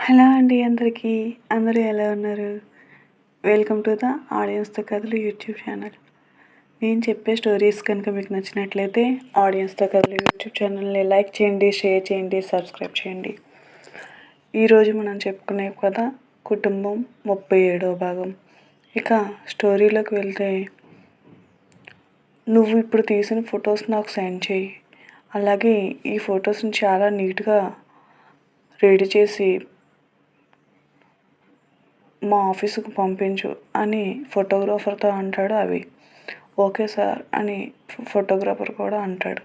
Hello అండి అందరికీ. అందరూ ఎలా ఉన్నారు? వెల్కమ్ టు ద ఆడియన్స్‌తో కథలు యూట్యూబ్ ఛానల్. నేను చెప్పే స్టోరీస్ కనుక మీకు నచ్చినట్లయితే ఆడియన్స్‌తో కథలు యూట్యూబ్ ఛానల్‌ని లైక్ చేయండి, షేర్ చేయండి, సబ్స్క్రైబ్ చేయండి. ఈరోజు మనం చెప్పుకునే కథ కుటుంబం 37వ భాగం. ఇక స్టోరీలోకి వెళ్తే, నువ్వు ఇప్పుడు తీసిన ఫొటోస్ నాకు సెండ్ చేయి. అలాగే ఈ ఫొటోస్ని చాలా నీట్‌గా రెడీ చేసి మా ఆఫీసుకు పంపించు అని ఫోటోగ్రాఫర్తో అంటాడు అభి. ఓకే సార్ అని ఫోటోగ్రాఫర్ కూడా అంటాడు.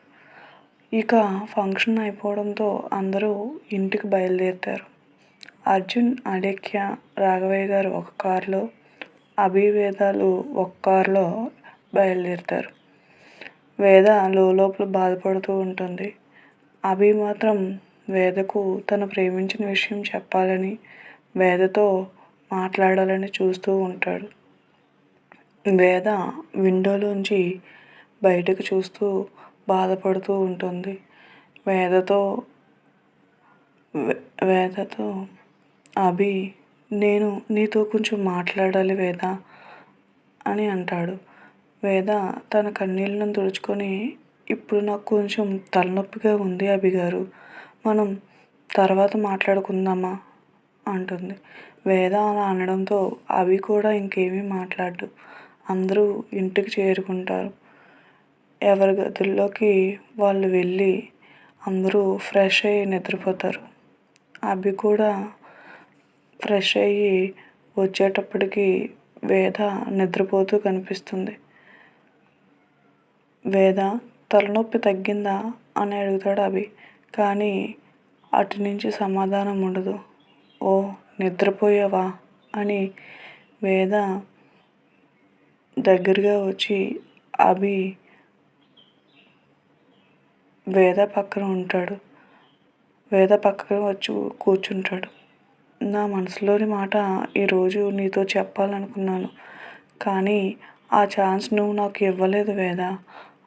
ఇక ఫంక్షన్ అయిపోవడంతో అందరూ ఇంటికి బయలుదేరుతారు. అర్జున్, అలేఖ్య, రాఘవయ్య గారు ఒక కారులో, అభి, వేదాలు ఒక కారులో బయలుదేరుతారు. వేద లోపల బాధపడుతూ ఉంటుంది. అభి మాత్రం వేదకు తను ప్రేమించిన విషయం చెప్పాలని, వేదతో మాట్లాడాలని చూస్తూ ఉంటాడు. వేద విండోలోంచి బయటకు చూస్తూ బాధపడుతూ ఉంటుంది. వేదతో అభి, నేను నీతో కొంచెం మాట్లాడాలి వేద అని అంటాడు. వేద తన కన్నీళ్ళను తుడుచుకొని, ఇప్పుడు నాకు కొంచెం తలనొప్పిగా ఉంది అభి గారు, మనం తర్వాత మాట్లాడుకుందామా అంటుంది. వేద అలా అనడంతో అభి కూడా ఇంకేమీ మాట్లాడు. అందరూ ఇంటికి చేరుకుంటారు. ఎవరి గదుల్లోకి వాళ్ళు వెళ్ళి అందరూ ఫ్రెష్ అయ్యి నిద్రపోతారు. అభి కూడా ఫ్రెష్ అయ్యి వచ్చేటప్పటికి వేద నిద్రపోతూ కనిపిస్తుంది. వేద, తలనొప్పి తగ్గిందా అని అడుగుతాడు అభి. కానీ అటు నుంచి సమాధానం ఉండదు. ఓ నిద్రపోయావా అని వేద దగ్గరగా వచ్చి అభి వేద పక్కన ఉంటాడు. వేద పక్కన వచ్చి కూర్చుంటాడు. నా మనసులోని మాట ఈరోజు నీతో చెప్పాలనుకున్నాను, కానీ ఆ ఛాన్స్ నువ్వు నాకు ఇవ్వలేదు వేద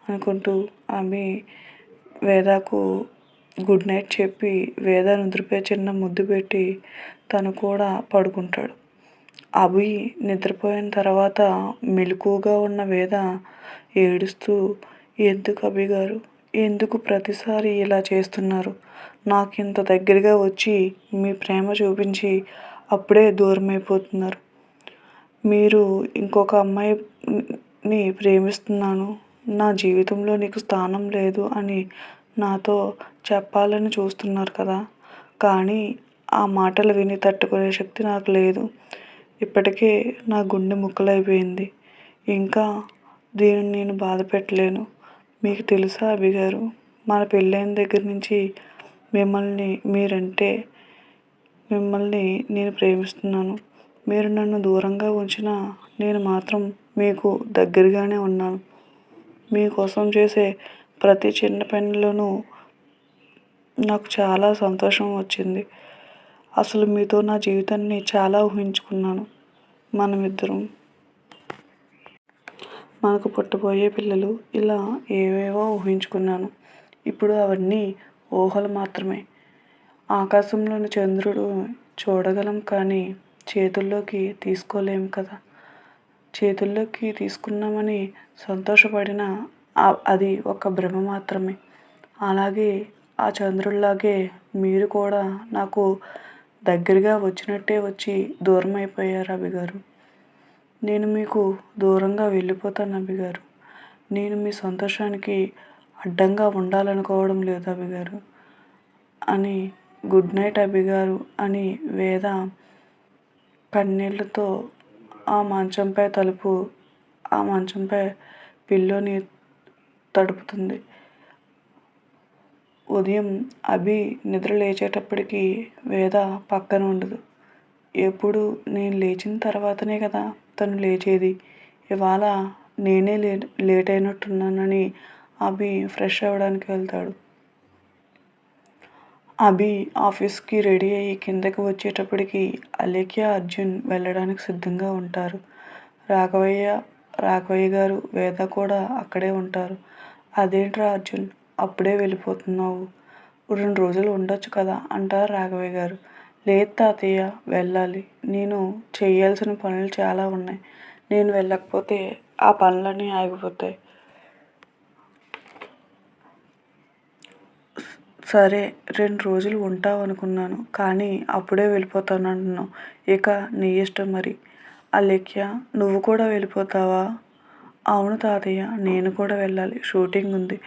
అనుకుంటూ అభి వేదకు గుడ్ నైట్ చెప్పి వేద నిద్రపై చిన్న ముద్దు పెట్టి తను కూడా పడుకుంటాడు. అభి నిద్రపోయిన తర్వాత మెలకువగా ఉన్న వేద ఏడుస్తూ, ఎందుకు అభి గారు, ఎందుకు ప్రతిసారి ఇలా చేస్తున్నారు? నాకు ఇంత దగ్గరగా వచ్చి మీ ప్రేమ చూపించి అప్పుడే దూరం అయిపోతున్నారు. మీరు ఇంకొక అమ్మాయిని ప్రేమిస్తున్నాను, నా జీవితంలో నీకు స్థానం లేదు అని నాతో చెప్పాలని చూస్తున్నారు కదా, కానీ ఆ మాటలు విని తట్టుకునే శక్తి నాకు లేదు. ఇప్పటికే నా గుండె ముక్కలైపోయింది. ఇంకా దీనిని నేను బాధ పెట్టలేను. మీకు తెలుసా అభి గారు, మన పెళ్ళైన దగ్గర నుంచి మిమ్మల్ని నేను ప్రేమిస్తున్నాను. మీరు నన్ను దూరంగా ఉంచినా నేను మాత్రం మీకు దగ్గరగానే ఉన్నాను. మీకోసం చేసే ప్రతి చిన్న పనిలోనూ నాకు చాలా సంతోషం వచ్చింది. అసలు మీతో నా జీవితాన్ని చాలా ఊహించుకున్నాను. మనకు పుట్టబోయే పిల్లలు, ఇలా ఏవేవో ఊహించుకున్నాను. ఇప్పుడు అవన్నీ ఊహలు మాత్రమే. ఆకాశంలోని చంద్రుడు చూడగలం, కానీ చేతుల్లోకి తీసుకోలేం కదా. చేతుల్లోకి తీసుకున్నామని సంతోషపడినా అది ఒక భ్రమ మాత్రమే. అలాగే ఆ చంద్రుడిలాగే మీరు కూడా నాకు దగ్గరగా వచ్చినట్టే వచ్చి దూరం అయిపోయారు అభి గారు. నేను మీకు దూరంగా వెళ్ళిపోతాను అభి గారు. నేను మీ సంతోషానికి అడ్డంగా ఉండాలనుకోవడం లేదు అభి గారు అని, గుడ్ నైట్ అభి గారు అని వేద కన్నీళ్లతో ఆ మంచంపై పిల్లోని తడుపుతుంది. ఉదయం అభి నిద్ర లేచేటప్పటికి వేద పక్కన ఉండదు. ఎప్పుడు నేను లేచిన తర్వాతనే కదా తను లేచేది. ఇవాళ నేనే లేట్ అయినట్టున్నానని అభి ఫ్రెష్ అవ్వడానికి వెళ్తాడు. అభి ఆఫీస్కి రెడీ అయ్యి కిందకి వచ్చేటప్పటికి అలేఖ్య, అర్జున్ వెళ్ళడానికి సిద్ధంగా ఉంటారు. రాఘవయ్య గారు, వేద కూడా అక్కడే ఉంటారు. అదేంట్రా అర్జున్, అప్పుడే వెళ్ళిపోతున్నావు, 2 రోజులు ఉండొచ్చు కదా అంటారు రాఘవయ్య గారు. లేదు తాతయ్య, వెళ్ళాలి. నేను చేయాల్సిన పనులు చాలా ఉన్నాయి. నేను వెళ్ళకపోతే ఆ పనులన్నీ ఆగిపోతాయి. సరే, 2 రోజులు ఉంటావనుకున్నాను. కానీ అప్పుడే వెళ్ళిపోతానంటున్నావు. ఇక నీ ఇష్టం మరి. అలేఖ్య, నువ్వు కూడా వెళ్ళిపోతావా? అవును తాతయ్య, నేను కూడా వెళ్ళాలి. షూటింగ్ ఉంది.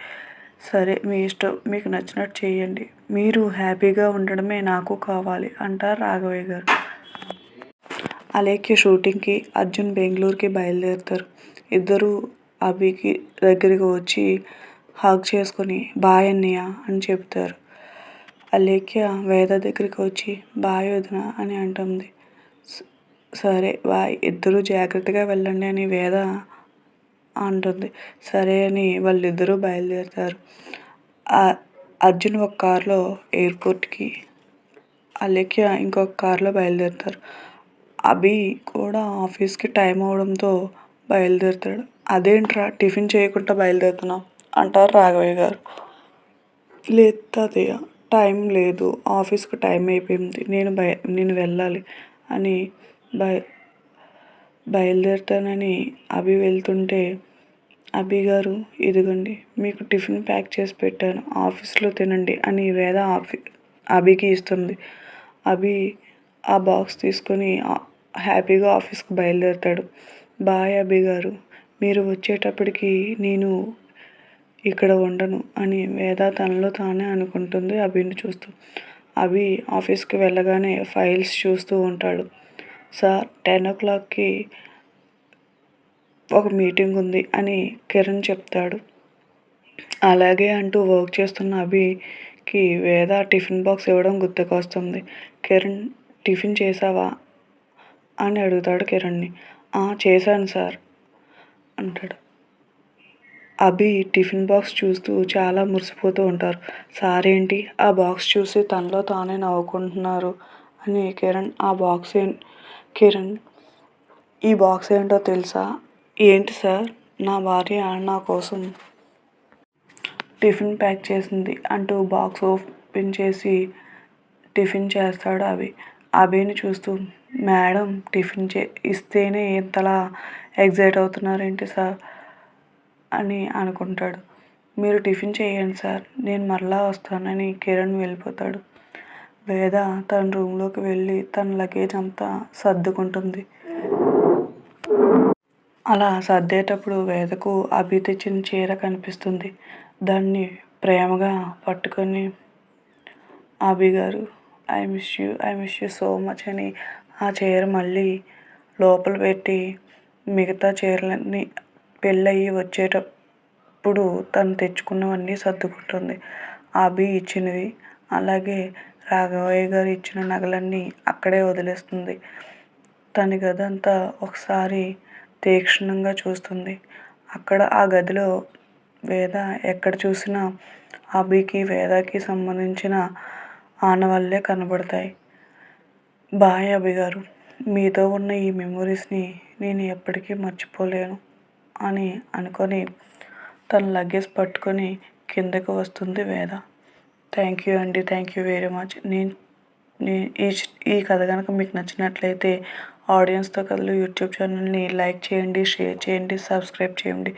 సరే, మీ ఇష్టం. మీకు నచ్చినట్టు చేయండి. మీరు హ్యాపీగా ఉండడమే నాకు కావాలి అంటారు రాఘవయ్య గారు. అలేఖ్య షూటింగ్కి, అర్జున్ బెంగళూరుకి బయలుదేరుతారు. ఇద్దరూ అభికి దగ్గరికి వచ్చి హగ్ చేసుకొని బాయ్ అన్నయ్య అని చెప్తారు. అలేఖ్య వేద దగ్గరికి వచ్చి బాయ్ వదిన అని అంటుంది. సరే బాయ్, ఇద్దరూ జాగ్రత్తగా వెళ్ళండి అని వేద అంటుంది. సరే అని వాళ్ళిద్దరూ బయలుదేరుతారు. అర్జున్ ఒక కారులో ఎయిర్పోర్ట్కి, అలేఖ్య ఇంకొక కారులో బయలుదేరుతారు. అభి కూడా ఆఫీస్కి టైం అవడంతో బయలుదేరుతాడు. అదేంట్రా టిఫిన్ చేయకుండా బయలుదేరుతున్నావు అంటారు రాఘవయ్య గారు. లేదు తాతయ్య, టైం లేదు, ఆఫీస్కి టైం అయిపోయింది, నేను వెళ్ళాలి అని బయలుదేరుతానని అభి వెళ్తుంటే, అభి గారు ఇదిగోండి మీకు టిఫిన్ ప్యాక్ చేసి పెట్టాను, ఆఫీస్లో తినండి అని వేద అభికి ఇస్తుంది. అభి ఆ బాక్స్ తీసుకొని హ్యాపీగా ఆఫీస్కి బయలుదేరుతాడు. బాయ్ అభి గారు, మీరు వచ్చేటప్పటికి నేను ఇక్కడ ఉండను అని వేద తనలో తానే అనుకుంటుంది అభిని చూస్తూ. అభి ఆఫీస్కి వెళ్ళగానే ఫైల్స్ చూస్తూ ఉంటాడు. సార్, 10 o'clockకి ఒక మీటింగ్ ఉంది అని కిరణ్ చెప్తాడు. అలాగే అంటూ వర్క్ చేస్తున్న అభికి వేద టిఫిన్ బాక్స్ ఇవ్వడం గుర్తుకొస్తుంది. కిరణ్, టిఫిన్ చేసావా అని అడుగుతాడు కిరణ్ని. చేశాను సార్ అంటాడు. అభి టిఫిన్ బాక్స్ చూస్తూ చాలా మురిసిపోతూ ఉంటారు. సార్ ఏంటి ఆ బాక్స్ చూసి తనలో తానే నవ్వుకుంటున్నారు అని కిరణ్, ఈ బాక్స్ ఏంటో తెలుసా? ఏంటి సార్? నా భార్య నా కోసం టిఫిన్ ప్యాక్ చేసింది అంటూ బాక్స్ ఓపెన్ చేసి టిఫిన్ చేస్తాడు అభి. అభిని చూస్తూ, మేడం టిఫిన్ ఇస్తేనే ఇంతలా ఎగ్జైట్ అవుతున్నారేంటి సార్ అని అనుకుంటాడు. మీరు టిఫిన్ చేయండి సార్, నేను మరలా వస్తానని కిరణ్ వెళ్ళిపోతాడు. వేద తన రూమ్లోకి వెళ్ళి తన లగేజ్ అంతా సర్దుకుంటుంది. అలా సర్దేటప్పుడు వేదకు అభి తెచ్చిన చీర కనిపిస్తుంది. దాన్ని ప్రేమగా పట్టుకొని, అభి గారు, I miss you so much అని ఆ చీర మళ్ళీ లోపల పెట్టి మిగతా చీరలన్నీ పెళ్ళయి వచ్చేటప్పుడు తను తెచ్చుకున్నవన్నీ సర్దుకుంటుంది. అభి ఇచ్చినవి, అలాగే రాఘవయ్య గారు ఇచ్చిన నగలన్నీ అక్కడే వదిలేస్తుంది. తన గదంతా ఒకసారి తీక్షణంగా చూస్తుంది. అక్కడ ఆ గదిలో వేద ఎక్కడ చూసినా అభికి వేదకి సంబంధించిన ఆనవాళ్ళే కనబడతాయి. బాయ్ అభి గారు, మీతో ఉన్న ఈ మెమొరీస్ని నేను ఎప్పటికీ మర్చిపోలేను అని అనుకొని తన లగేజ్ పట్టుకొని కిందకు వస్తుంది వేద. థ్యాంక్ యూ అండి, థ్యాంక్ యూ వెరీ మచ్. ఈ కథ కనుక మీకు నచ్చినట్లయితే ఆడియన్స్తో కథలు యూట్యూబ్ ఛానల్ని లైక్ చేయండి, షేర్ చేయండి, సబ్స్క్రైబ్ చేయండి.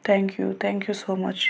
Thank you so much.